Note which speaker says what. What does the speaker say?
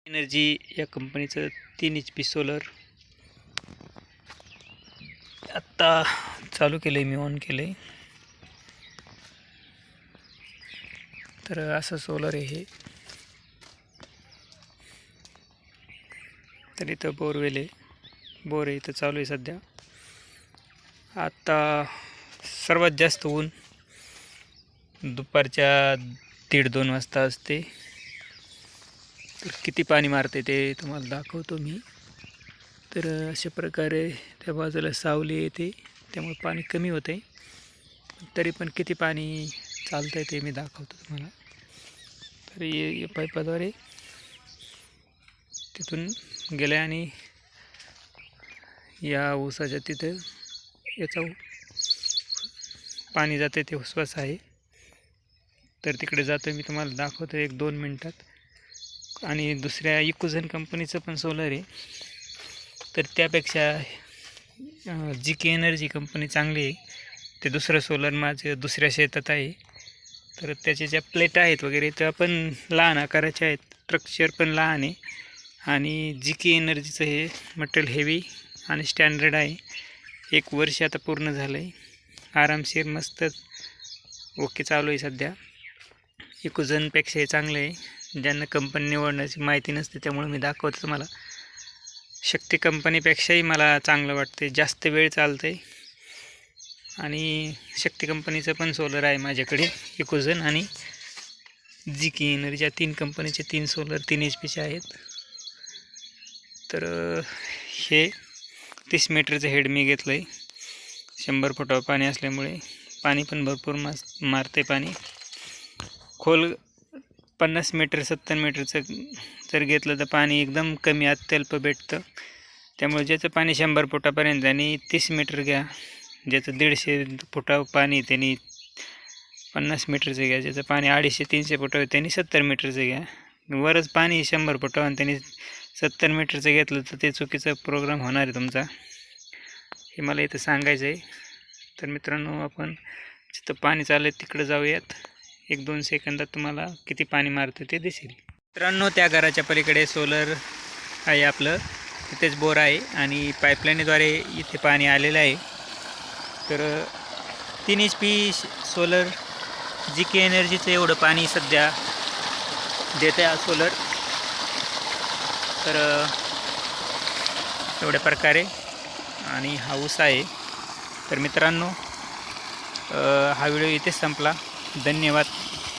Speaker 1: Energy या कंपनीचं 3 HP solar आत्ता चालू केलं आहे, मी ऑन केलं आहे. तर असं सोलर आहे हे. तर इथं बोरवेल आहे, बोर आहे इथं चालू आहे सध्या. आता सर्वात जास्त ऊन दुपारच्या 1:30-2 वाजता असते. तर किती पाणी मारते ते तुम्हाला दाखवतो मी. तर अशा प्रकारे त्या बाजूला सावली येते, त्यामुळे पाणी कमी होते. तरी पण किती पाणी चालतं ते मी दाखवतो तुम्हाला. तर या पाईपाद्वारे तिथून गेले आणि या ऊसाच्या तिथं याचं पाणी जाते, ते उस्वास आहे. तर तिकडे जातो मी, तुम्हाला दाखवतो 1-2 मिनटात. आणि दुसऱ्या इकोझन कंपनीचं पण सोलर आहे. तर त्यापेक्षा GK एनर्जी कंपनी चांगली आहे. ते दुसरं सोलर माझं दुसऱ्या शेतात आहे. तर त्याच्या ज्या प्लेट आहेत वगैरे त्या पण लहान आकाराच्या आहेत, स्ट्रक्चर पण लहान आहे. आणि GK एनर्जीचं हे मटेरियल हेवी आणि स्टँडर्ड आहे. 1 वर्ष आता पूर्ण झालं आहे, आरामशीर मस्त ओके चालू आहे सध्या. इकोझनपेक्षा हे चांगलं आहे. ज्यांना कंपनी निवडण्याची माहिती नसते त्यामुळे मी दाखवतो तुम्हाला. शक्ती कंपनीपेक्षाही मला चांगलं वाटते, जास्त वेळ चालतं आहे. आणि शक्ती कंपनीचं पण सोलर आहे माझ्याकडे, इकोझन आणि GK एनर्जी या 3 कंपनीचे 3 सोलर 3 HPचे आहेत. तर हे 30 मीटरचं हेड मी घेतलं आहे. 100 फुटावर पाणी असल्यामुळे पाणी पण भरपूर मारते. पाणी खोल 50 मीटर 70 मीटरचं जर घेतलं तर पाणी एकदम कमी अत्यल्प भेटतं. त्यामुळे ज्याचं पाणी 100 फुटापर्यंत आणि 30 मीटर घ्या, ज्याचं 150 फुटावर पाणी त्यांनी 50 मीटरचं घ्या, ज्याचं पाणी 250-300 फुटावर त्यांनी 70 मीटरचं घ्या. वरच पाणी 100 फुटावर आणि त्यांनी 70 मीटरचं घेतलं तर ते चुकीचा प्रोग्राम होणार आहे तुमचा, हे मला इथं सांगायचं आहे. तर मित्रांनो, आपण जिथं पाणी चाललं आहे तिकडं जाऊयात. 1-2 सेकंदात तुम्हाला किती पाणी मारतं ते दिसेल. मित्रांनो, त्या घराच्या पलीकडे सोलर आहे आपलं, तिथेच बोर आहे आणि पाईपलाईनद्वारे इथे पाणी आलेलं आहे. तर 3 HP सोलर GK एनर्जीचं एवढं पाणी सध्या देते हा सोलर. तर एवढ्या प्रकारे आणि हा ऊस आहे. तर मित्रांनो, हा व्हिडिओ इथेच संपला. धन्यवाद.